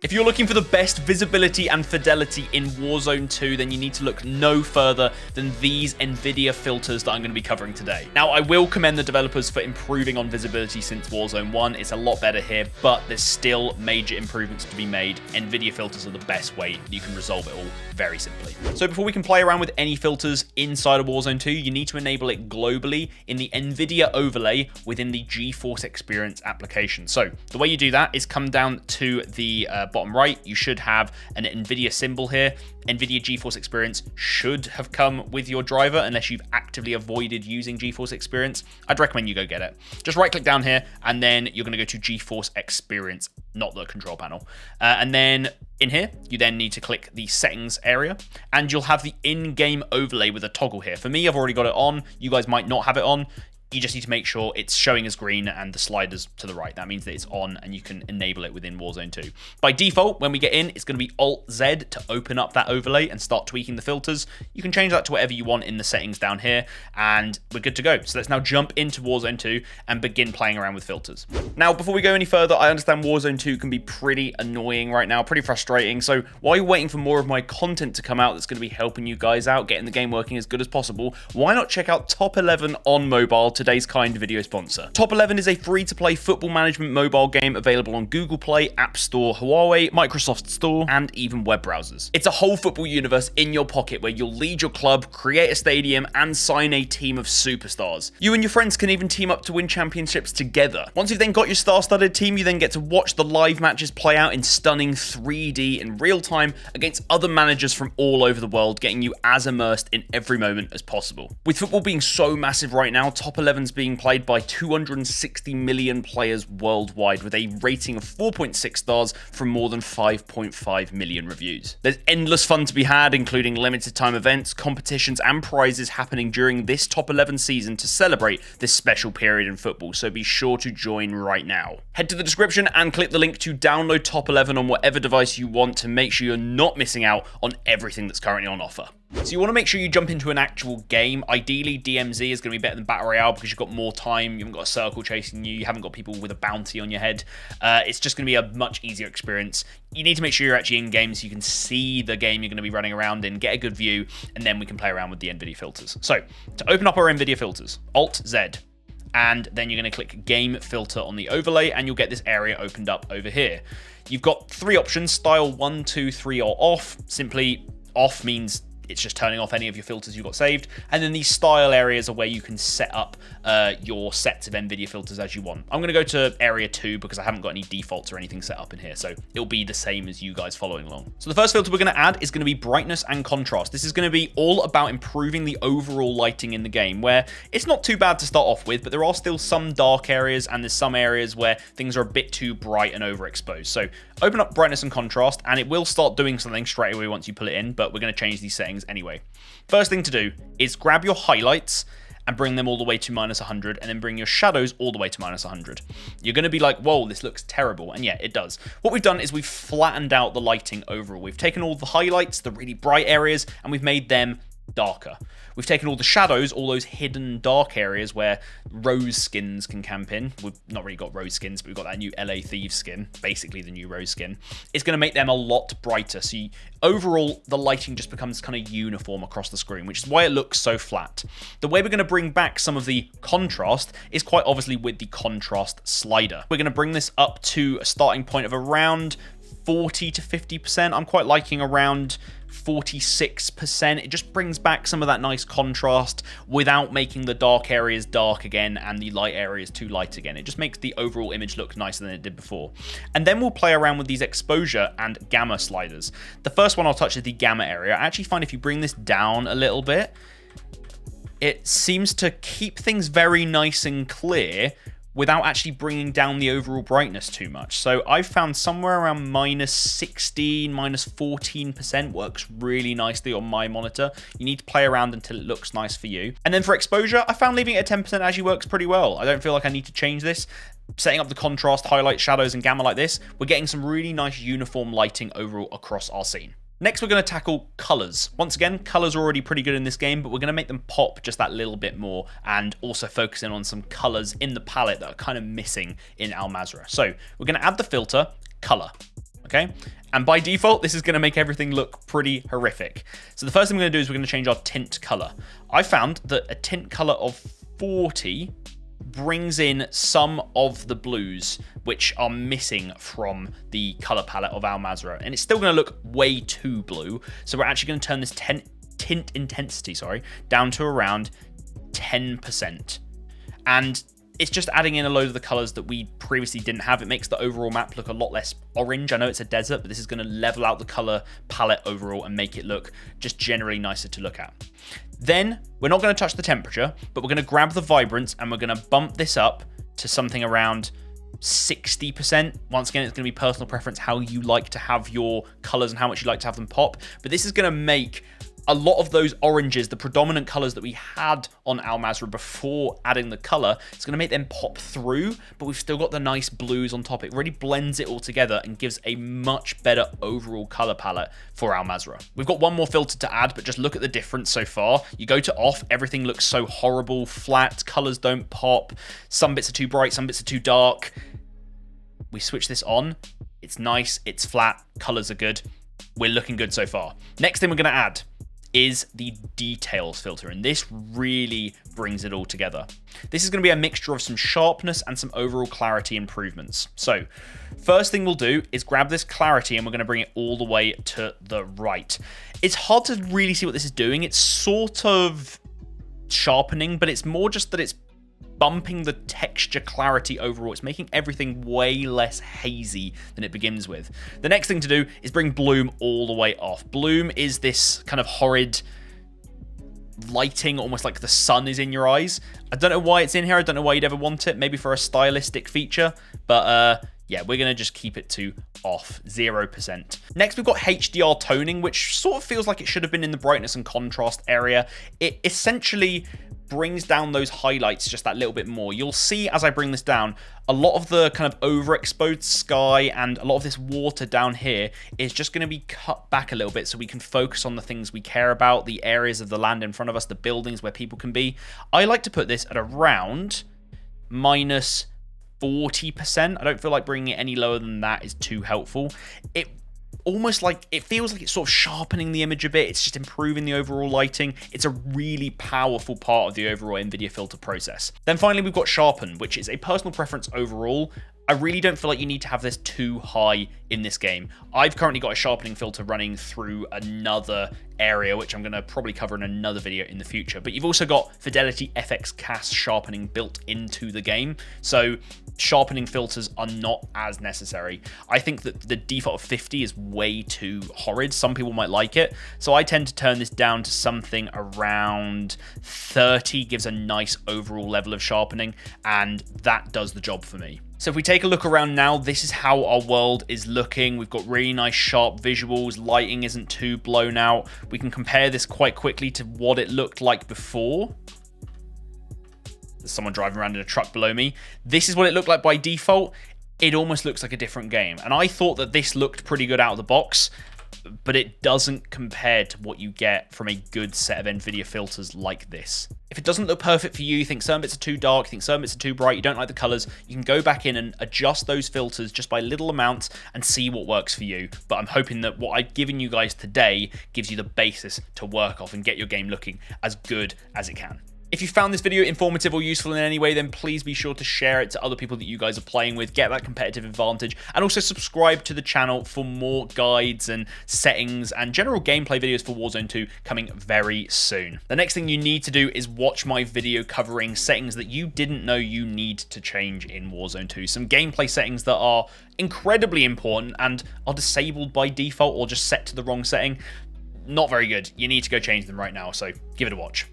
If you're looking for the best visibility and fidelity in Warzone 2, then you need to look no further than these Nvidia filters that I'm going to be covering today. Now, I will commend the developers for improving on visibility since Warzone 1. It's a lot better here, but there's still major improvements to be made. Nvidia filters are the best way you can resolve it all very simply. So before we can play around with any filters inside of Warzone 2, you need to enable it globally in the Nvidia overlay within the GeForce Experience application. So the way you do that is come down to the bottom right. You should have an Nvidia symbol here. Nvidia GeForce Experience should have come with your driver unless you've actively avoided using GeForce Experience. I'd recommend you go get it. Just right click down here and then you're going to go to GeForce Experience, not the control panel. And then in here, you then need to click the settings area and you'll have the in-game overlay with a toggle here. For me, I've already got it on. You guys might not have it on. You just need to make sure it's showing as green and the sliders to the right. That means that it's on and you can enable it within Warzone 2. By default, when we get in, it's going to be Alt-Z to open up that overlay and start tweaking the filters. You can change that to whatever you want in the settings down here and we're good to go. So let's now jump into Warzone 2 and begin playing around with filters. Now, before we go any further, I understand Warzone 2 can be pretty annoying right now, pretty frustrating. So while you're waiting for more of my content to come out that's going to be helping you guys out, getting the game working as good as possible, why not check out Top 11 on mobile, today's kind video sponsor. Top 11 is a free-to-play football management mobile game available on Google Play, App Store, Huawei, Microsoft Store, and even web browsers. It's a whole football universe in your pocket where you'll lead your club, create a stadium, and sign a team of superstars. You and your friends can even team up to win championships together. Once you've then got your star-studded team, you then get to watch the live matches play out in stunning 3D in real time against other managers from all over the world, getting you as immersed in every moment as possible. With football being so massive right now, Top 11's being played by 260 million players worldwide with a rating of 4.6 stars from more than 5.5 million reviews. There's endless fun to be had, including limited time events, competitions, and prizes happening during this Top 11 season to celebrate this special period in football, so be sure to join right now. Head to the description and click the link to download Top 11 on whatever device you want to make sure you're not missing out on everything that's currently on offer. So you want to make sure you jump into an actual game. Ideally, DMZ is going to be better than Battle Royale because you've got more time, you haven't got a circle chasing you, you haven't got people with a bounty on your head. It's just going to be a much easier experience. You need to make sure you're actually in game so you can see the game you're going to be running around in, get a good view, and then we can play around with the Nvidia filters. So to open up our Nvidia filters, Alt-Z, and then you're going to click Game Filter on the overlay and you'll get this area opened up over here. You've got three options, style 1, 2, 3, or off. Simply off means it's just turning off any of your filters you've got saved. And then these style areas are where you can set up your sets of Nvidia filters as you want. I'm going to go to area 2 because I haven't got any defaults or anything set up in here. So it'll be the same as you guys following along. So the first filter we're going to add is going to be brightness and contrast. This is going to be all about improving the overall lighting in the game, where it's not too bad to start off with, but there are still some dark areas and there's some areas where things are a bit too bright and overexposed. So open up brightness and contrast and it will start doing something straight away once you pull it in, but we're going to change these settings anyway. First thing to do is grab your highlights and bring them all the way to -100 and then bring your shadows all the way to -100. You're going to be like, whoa, this looks terrible. And yeah, it does. What we've done is we've flattened out the lighting overall. We've taken all the highlights, the really bright areas, and we've made them darker. We've taken all the shadows, all those hidden dark areas where rose skins can camp in. We've not really got rose skins, but we've got that new LA Thieves skin, basically the new rose skin. It's going to make them a lot brighter. So overall, the lighting just becomes kind of uniform across the screen, which is why it looks so flat. The way we're going to bring back some of the contrast is quite obviously with the contrast slider. We're going to bring this up to a starting point of around 40 to 50%. I'm quite liking around 46%. It just brings back some of that nice contrast without making the dark areas dark again and the light areas too light again. It just makes the overall image look nicer than it did before. And then we'll play around with these exposure and gamma sliders. The first one I'll touch is the gamma area. I actually find if you bring this down a little bit, it seems to keep things very nice and clear without actually bringing down the overall brightness too much. So I've found somewhere around -16, -14% works really nicely on my monitor. You need to play around until it looks nice for you. And then for exposure, I found leaving it at 10% actually works pretty well. I don't feel like I need to change this. Setting up the contrast, highlight, shadows, and gamma like this, we're getting some really nice uniform lighting overall across our scene. Next, we're going to tackle colors. Once again, colors are already pretty good in this game, but we're going to make them pop just that little bit more and also focus in on some colors in the palette that are kind of missing in Al Mazrah. So we're going to add the filter color. okay? And by default, this is going to make everything look pretty horrific. So the first thing we're going to do is we're going to change our tint color. I found that a tint color of 40 brings in some of the blues which are missing from the color palette of Al Mazrah, and it's still going to look way too blue. So we're actually going to turn this tint intensity, down to around 10%. And it's just adding in a load of the colors that we previously didn't have. It makes the overall map look a lot less orange. I know it's a desert, but this is going to level out the color palette overall and make it look just generally nicer to look at. Then we're not going to touch the temperature, but we're going to grab the vibrance and we're going to bump this up to something around 60%. Once again, it's going to be personal preference how you like to have your colors and how much you like to have them pop. But this is going to make a lot of those oranges, the predominant colors that we had on Al Mazrah before adding the color, it's going to make them pop through, but we've still got the nice blues on top. It really blends it all together and gives a much better overall color palette for Al Mazrah. We've got one more filter to add, but just look at the difference so far. You go to off, everything looks so horrible, flat, colors don't pop, some bits are too bright, some bits are too dark. We switch this on, it's nice, it's flat, colors are good. We're looking good so far. Next thing we're going to add is the details filter, and this really brings it all together. This is going to be a mixture of some sharpness and some overall clarity improvements. So first thing we'll do is grab this clarity and we're going to bring it all the way to the right. It's hard to really see what this is doing. It's sort of sharpening, but it's more just that it's bumping the texture clarity overall. It's making everything way less hazy than it begins with. The next thing to do is bring bloom all the way off. Bloom is this kind of horrid lighting, almost like the sun is in your eyes. I don't know why it's in here. I don't know why you'd ever want it. Maybe for a stylistic feature, but yeah, we're going to just keep it to off, 0%. Next, we've got HDR toning, which sort of feels like it should have been in the brightness and contrast area. It essentially brings down those highlights just that little bit more. You'll see as I bring this down, a lot of the kind of overexposed sky and a lot of this water down here is just going to be cut back a little bit so we can focus on the things we care about, the areas of the land in front of us, the buildings where people can be. I like to put this at around minus 40%. I don't feel like bringing it any lower than that is too helpful. It feels like it's sort of sharpening the image a bit. It's just improving the overall lighting. It's a really powerful part of the overall Nvidia filter process. Then finally, we've got sharpen, which is a personal preference overall. I really don't feel like you need to have this too high in this game. I've currently got a sharpening filter running through another area, which I'm going to probably cover in another video in the future. But you've also got Fidelity FX cast sharpening built into the game. So sharpening filters are not as necessary. I think that the default of 50 is way too horrid. Some people might like it. So I tend to turn this down to something around 30, gives a nice overall level of sharpening, and that does the job for me. So if we take a look around now, this is how our world is looking. We've got really nice sharp visuals. Lighting isn't too blown out. We can compare this quite quickly to what it looked like before. There's someone driving around in a truck below me. This is what it looked like by default. It almost looks like a different game. And I thought that this looked pretty good out of the box, but it doesn't compare to what you get from a good set of Nvidia filters like this. If it doesn't look perfect for you, you think certain bits are too dark, you think certain bits are too bright, you don't like the colors, you can go back in and adjust those filters just by little amounts and see what works for you. But I'm hoping that what I've given you guys today gives you the basis to work off and get your game looking as good as it can. If you found this video informative or useful in any way, then please be sure to share it to other people that you guys are playing with, get that competitive advantage, and also subscribe to the channel for more guides and settings and general gameplay videos for Warzone 2 coming very soon. The next thing you need to do is watch my video covering settings that you didn't know you need to change in Warzone 2. Some gameplay settings that are incredibly important and are disabled by default or just set to the wrong setting. Not very good. You need to go change them right now, so give it a watch.